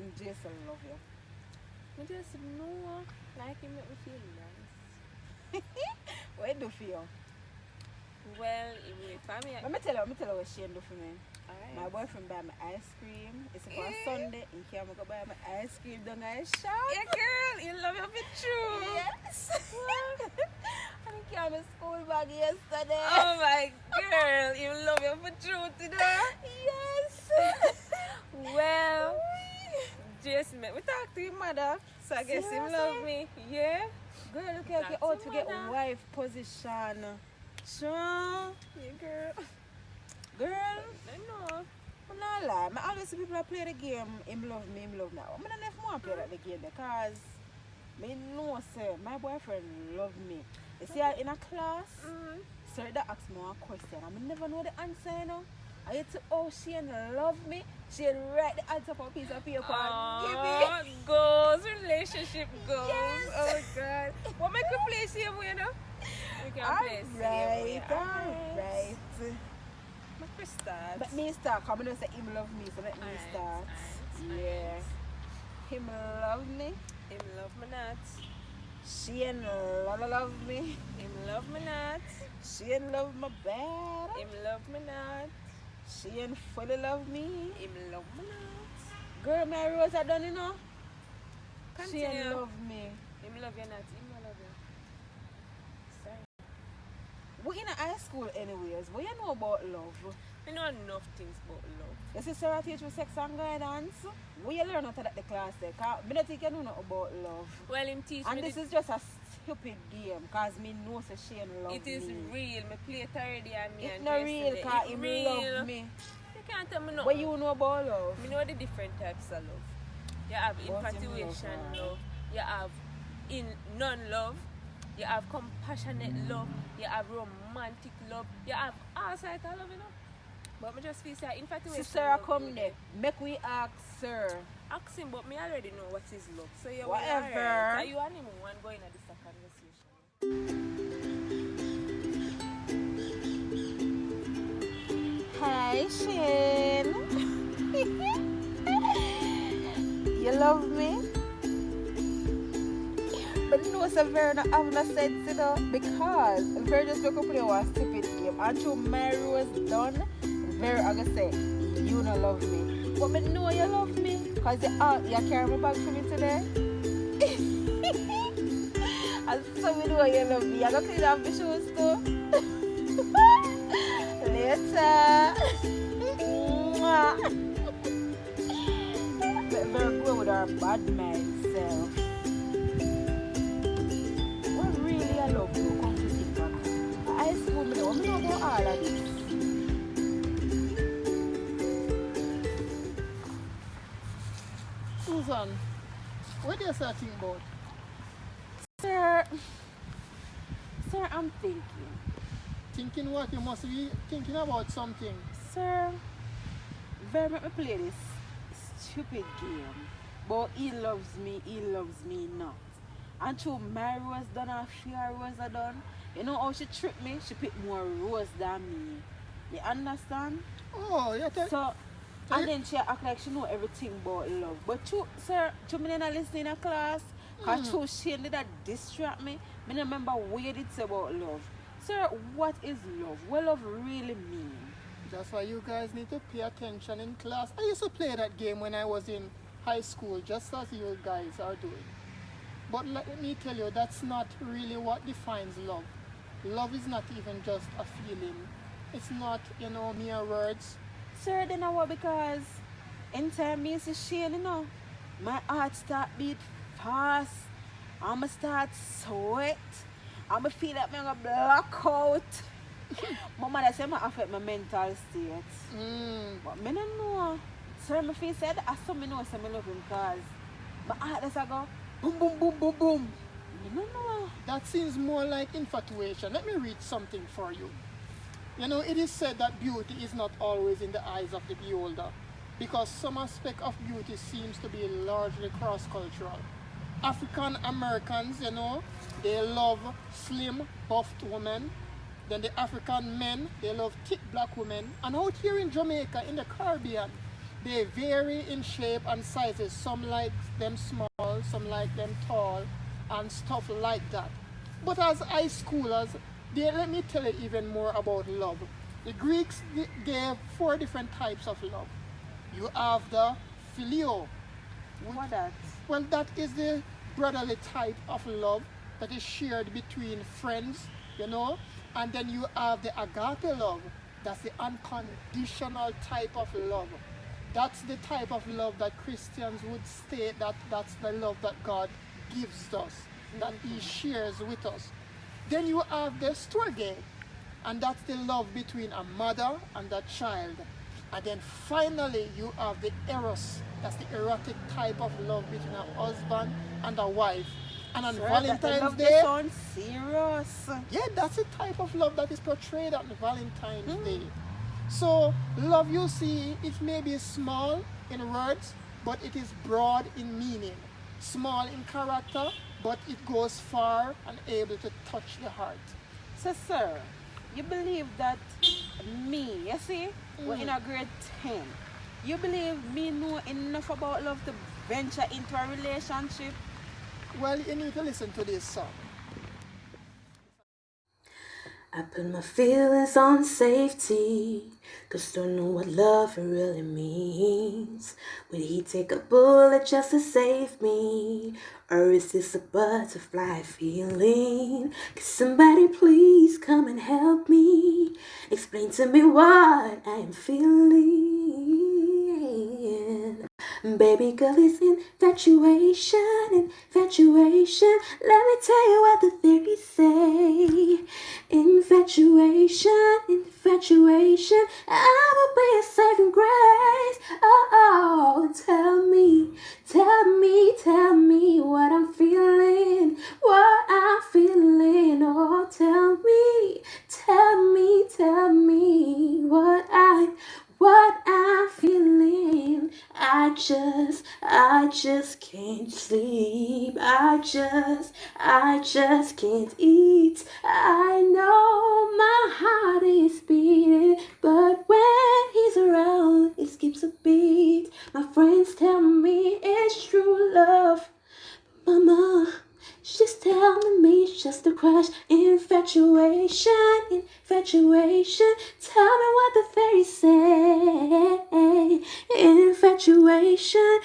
when Jason love you? I just know, like, it make me feel nice. What do you feel? Well, it will for me. Let me tell you what Shane do for me. Alright. My boyfriend buy me ice cream. It's for a Sunday. In here, I go buy my ice cream down at his shop. Yeah, girl, you love your fit true. Yes. I think I my school bag yesterday. Oh my girl, you love your fit true today. Yes. Well, Jason, we talk to your mother, so I guess him love me. Yeah. Girl, look like you're out to get wife position. Sure. Yeah, girl. Girl. I know. I'm not lie. I always see people that play the game. Him love me, him love now. I'm not never more play that the game because me know say my boyfriend love me. You see in a class, sir that ask me one question. I never know the answer, you know. I hate to she love me. She write the answer on a piece of paper and give me. Goals, relationship goals. Yes. Oh God. What make we play same way, you know? We can play same way. Alright. Make we start. But me start, because I know say him love me, so let me start. Yeah. Him love me. Him love me not. She ain't love me. Him love me not. She ain't love my bad. Him love me not. She ain't fully love me. Him love me not. Girl, my rose are done, you know. Continue. She ain't love me. Him love you not. Him not love you. Sorry. We in high school anyways. What you know about love? I know enough things about love. Your sister teach you sex and guidance. What you learn out of that the class there? Because I don't think you know nothing about love. Well, him teach and me. this is just a stupid game because me know say she ain't love me. It is real. Me play it already and me It's and not Jason real there. because It him real. love me. You can't tell me nothing. What you know about love? Me know the different types of love. You have What's in infatuation love? love. You have in non-love. You have compassionate love. You have romantic love. You have all sorts of love, you know. But me just feel say infatuation. Sister, love come you there. Make we ask sir. Ask him, but me already know what is love. So you Whatever. Are you and him one going at this conversation? Hi, Shane. You love me? But no, it's a very not having a sense, you know, because very just look up play one stupid game. And through my rose done, very I'm gonna say, you don't love me. But me know you love me, because you carry my bag for me today. And so we know you love me. I'm gonna clean up my shoes too. Later. Very good with our bad myself. What really I love you, come to think back. I school me though, I know about all of this. Susan, what do you say think about? Sir, I'm thinking. Thinking what? You must be thinking about something. Sir, very make me play this stupid game. But he loves me not. And through my rose done and fear rose are done, you know how she tricked me? She picked more rose than me. You understand? Oh, you tell So, and then she act like she know everything about love. But true, sir, to me not listen in a class, because true she did that distract me. I don't remember what you did say about love. Sir, what is love? What love really mean? That's why you guys need to pay attention in class. I used to play that game when I was in high school, just as you guys are doing. But let me tell you, that's not really what defines love. Love is not even just a feeling. It's not, mere words. Sir, then I what because in time me see Shane, my heart start beat fast. I'ma start sweat. I'ma feel like I'm gonna black out. My mother say I affect my mental state. But me don't know. Sir, me feel said I saw me know say me love him because my heart just go boom boom boom boom boom. Me don't know. That seems more like infatuation. Let me read something for you. It is said that beauty is not always in the eyes of the beholder, because some aspect of beauty seems to be largely cross-cultural. African Americans, they love slim, buffed women. Then the African men, they love thick black women. And out here in Jamaica, in the Caribbean, They vary in shape and sizes. Some like them small, some like them tall, and stuff like that. But as high schoolers, let me tell you even more about love. The Greeks gave 4 different types of love. You have the phileo. What that? Well, that is the brotherly type of love that is shared between friends, and then you have the agape love. That's the unconditional type of love. That's the type of love that Christians would state that that's the love that God gives us, that He shares with us. Then you have the storge, and that's the love between a mother and a child. And then finally you have the eros, that's the erotic type of love between a husband and a wife. And on Valentine's Day, sounds serious. Yeah, that's the type of love that is portrayed on Valentine's Day. So love, you see, it may be small in words, but it is broad in meaning. Small in character, but it goes far and able to touch the heart. So, sir, you believe that me, you see, we're in a grade 10. You believe me know enough about love to venture into a relationship? Well, you need to listen to this song. I put my feelings on safety, 'cause don't know what love really means. Would he take a bullet just to save me? Or is this a butterfly feeling? Could somebody please come and help me? Explain to me what I am feeling. Baby girl, it's infatuation. Let me tell you what the theories say. Infatuation, I will be a saving grace. Oh, tell me what I'm feeling. Oh, tell me what I'm feeling. I just can't sleep. I just can't eat. I know my heart is beating, but when he's around, it skips a beat. My friends tell me it's true love. Mama, she's telling me it's just a crush. Infatuation. Tell me what the fairies say. Infatuation.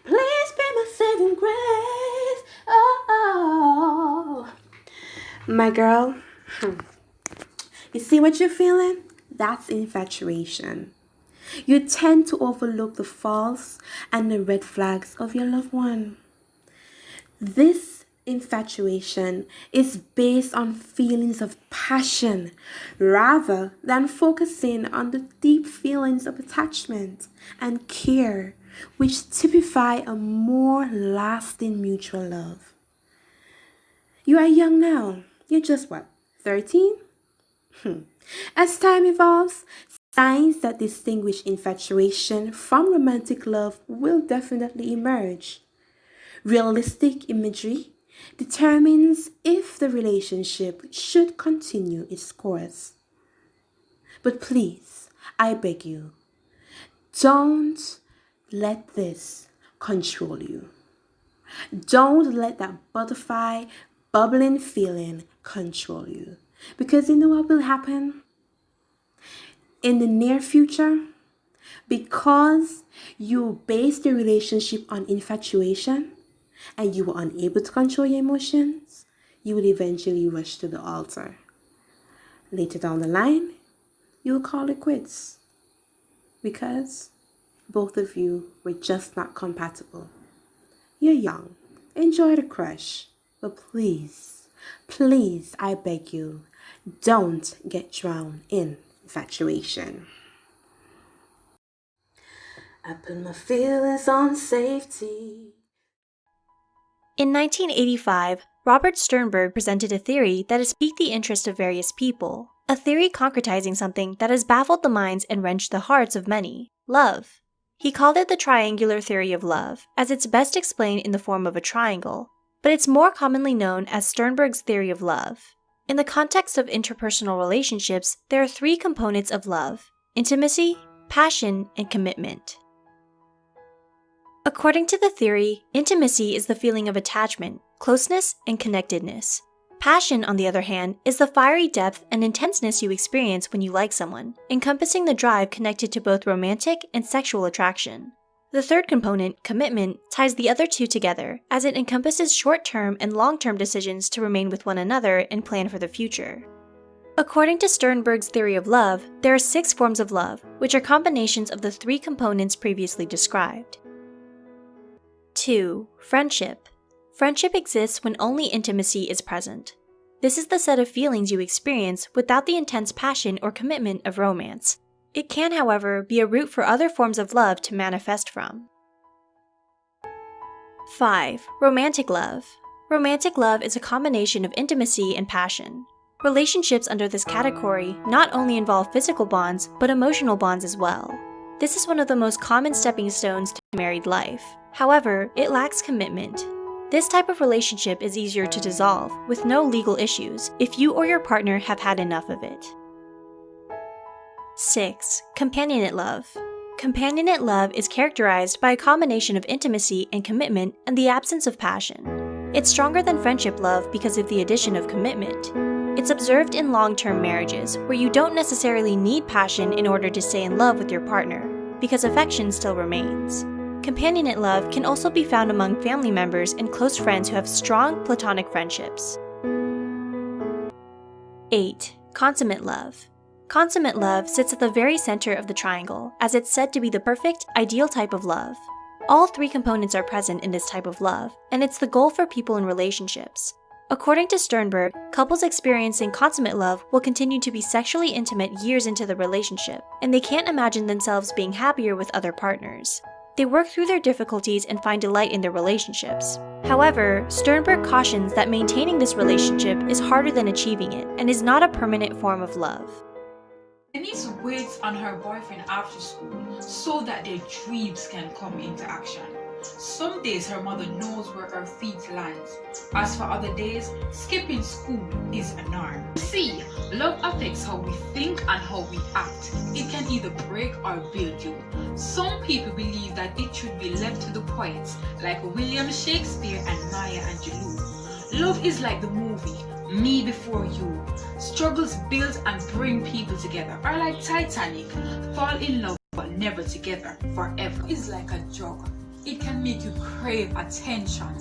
Please be my saving grace. Oh, my girl. You see what you're feeling? That's infatuation. You tend to overlook the faults and the red flags of your loved one. This infatuation is based on feelings of passion rather than focusing on the deep feelings of attachment and care, which typify a more lasting mutual love. You are young now. You're just 13? As time evolves, signs that distinguish infatuation from romantic love will definitely emerge. Realistic imagery determines if the relationship should continue its course. But please, I beg you, don't let this control you. Don't let that butterfly, bubbling feeling control you. Because you know what will happen? In the near future, because you base the relationship on infatuation and you were unable to control your emotions, you will eventually rush to the altar. Later down the line, you will call it quits because both of you were just not compatible. You're young. Enjoy the crush. But please, I beg you, don't get drowned in infatuation. I put my feelings on safety. In 1985, Robert Sternberg presented a theory that has piqued the interest of various people, a theory concretizing something that has baffled the minds and wrenched the hearts of many: love. He called it the triangular theory of love, as it's best explained in the form of a triangle, but it's more commonly known as Sternberg's theory of love. In the context of interpersonal relationships, there are 3 components of love: intimacy, passion, and commitment. According to the theory, intimacy is the feeling of attachment, closeness, and connectedness. Passion, on the other hand, is the fiery depth and intenseness you experience when you like someone, encompassing the drive connected to both romantic and sexual attraction. The third component, commitment, ties the other two together, as it encompasses short-term and long-term decisions to remain with one another and plan for the future. According to Sternberg's theory of love, there are 6 forms of love, which are combinations of the 3 components previously described. 2. Friendship. Friendship exists when only intimacy is present. This is the set of feelings you experience without the intense passion or commitment of romance. It can, however, be a route for other forms of love to manifest from. 5. Romantic love. Romantic love is a combination of intimacy and passion. Relationships under this category not only involve physical bonds, but emotional bonds as well. This is one of the most common stepping stones to married life. However, it lacks commitment. This type of relationship is easier to dissolve, with no legal issues, if you or your partner have had enough of it. 6. Companionate love. Companionate love is characterized by a combination of intimacy and commitment and the absence of passion. It's stronger than friendship love because of the addition of commitment. It's observed in long-term marriages, where you don't necessarily need passion in order to stay in love with your partner, because affection still remains. Companionate love can also be found among family members and close friends who have strong platonic friendships. 8. Consummate love. Consummate love sits at the very center of the triangle, as it's said to be the perfect, ideal type of love. All 3 components are present in this type of love, and it's the goal for people in relationships. According to Sternberg, couples experiencing consummate love will continue to be sexually intimate years into the relationship, and they can't imagine themselves being happier with other partners. They work through their difficulties and find delight in their relationships. However, Sternberg cautions that maintaining this relationship is harder than achieving it, and is not a permanent form of love. Denise waits on her boyfriend after school so that their dreams can come into action. Some days her mother knows where her feet land. As for other days, skipping school is a norm. See, love affects how we think and how we act. It can either break or build you. Some people believe that it should be left to the poets like William Shakespeare and Maya Angelou. Love is like the movie Me Before You. Struggles build and bring people together. Or like Titanic, fall in love but never together forever. It's like a drug. It can make you crave attention,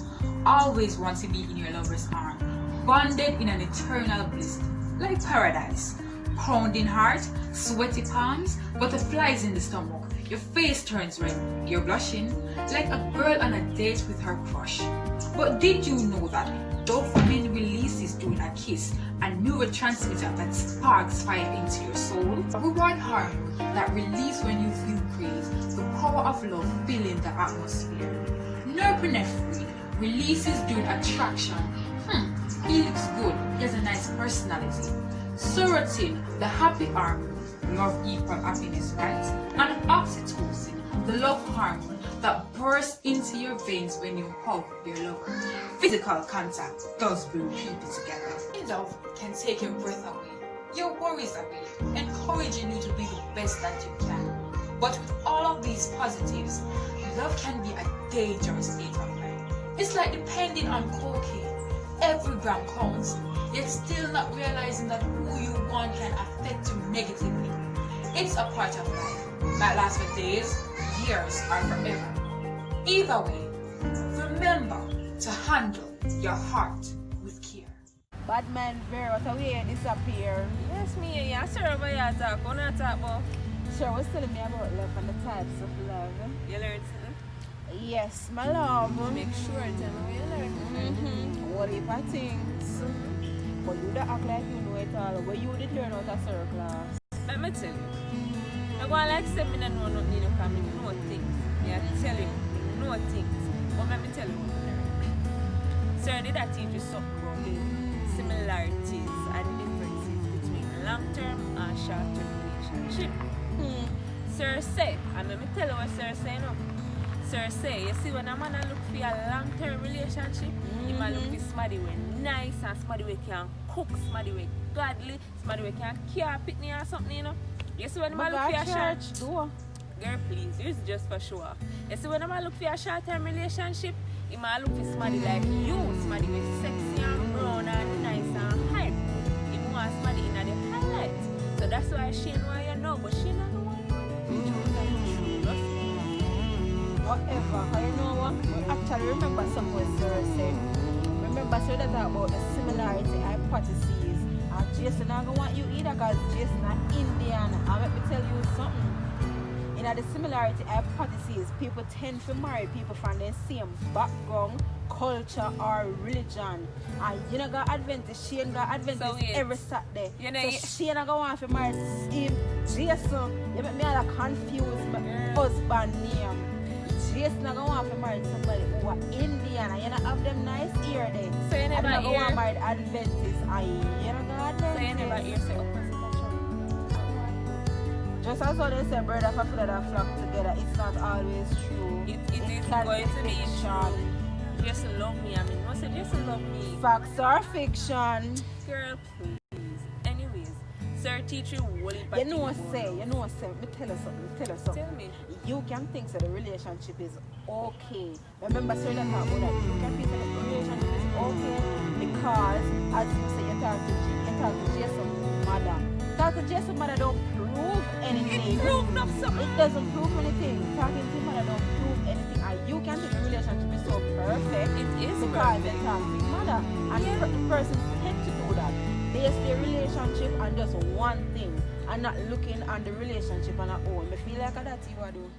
always want to be in your lover's arm, bonded in an eternal bliss, like paradise. Pounding heart, sweaty palms, butterflies in the stomach, your face turns red, you're blushing, like a girl on a date with her crush. But did you know that dopamine releases during a kiss, a neurotransmitter that sparks fire into your soul? A reward hormone that releases when you feel praise, the power of love filling the atmosphere. Norepinephrine releases during attraction. He looks good, he has a nice personality. Serotonin, the happy hormone, love equal happiness, right? And oxytocin, the love hormone that bursts into your veins when you hug your lover. Physical contact does bring people together. Love can take your breath away, your worries away, encouraging you to be the best that you can. But with all of these positives, love can be a dangerous state of mind. It's like depending on cocaine. Every gram counts, yet still not realizing that who you want can affect you negatively. It's a part of life. Might last for days, years, or forever. Either way, remember to handle your heart with care. Bad man Vera, what a way disappear. Yes, me, yeah, sir, over here talk. What not talk about? Sure, was telling me about love and the types of love. You learned something? Yes, my love. Make sure to know you learn. What if I things? But you don't act like you know it all. But you did learn out of circle class. Let me tell you. I go like say me don't know nothing, you come in, know things. Yeah, tell you, know things. But let me tell you what I learned. Sir, did I teach you something about the similarities and differences between long-term and short-term relationship? Sir say, and let me tell you what Sir say now. Sir say, you see when a man look for a long-term relationship, he might look for somebody who nice and somebody who can cook, somebody who godly, somebody who can care pitney or something, you know. You see when I I look for go a to short, church, do. girl, please, it's just for show off. You see when I look for a short-term relationship, I might look for somebody like you, somebody with sexy and brown and nice and hype. He want somebody in the highlight. So that's why she know you know, but she not the one you know. Whatever. And you know what? Actually, remember something what Sarah said. Remember, Sarah that talk about the similarity hypotheses. And Jason, I don't want you either because Jason is Indian. And let me tell you something. In the similarity hypotheses, people tend to marry people from the same background, culture, or religion. And you know, got Adventist, she ain't got Adventist every Saturday. You know, so she ain't gonna want to marry him. Jason, you make me all confuse my husband name. Jason not gonna want to marry somebody who are Indian and you know have them nice ear there. So you never and you hear? want to marry Adventist and you know got Adventist. So you never hear say opposite attract? Just as how they say bird of a feather that flock together, it's not always true. It is can going to be fiction. true. Just love me. I mean, no say just love me. Facts are fiction. Girl, please. Anyways, sir, teach you what it You know what say, me tell you something. Tell me. You can think that the relationship is okay. Remember, sir, that talk about that. You can think that the relationship is okay because, as you say, you talk to Jason's mother. Talk to Jason's mother don't prove anything. It proved up something. It doesn't prove anything. Talking to your mother don't prove anything. And you can think the relationship is so perfect. It is because perfect. they talk to your mother. And the persons tend to do that. Base their relationship on just one thing and not looking on the relationship on our own. I feel like that's what you do.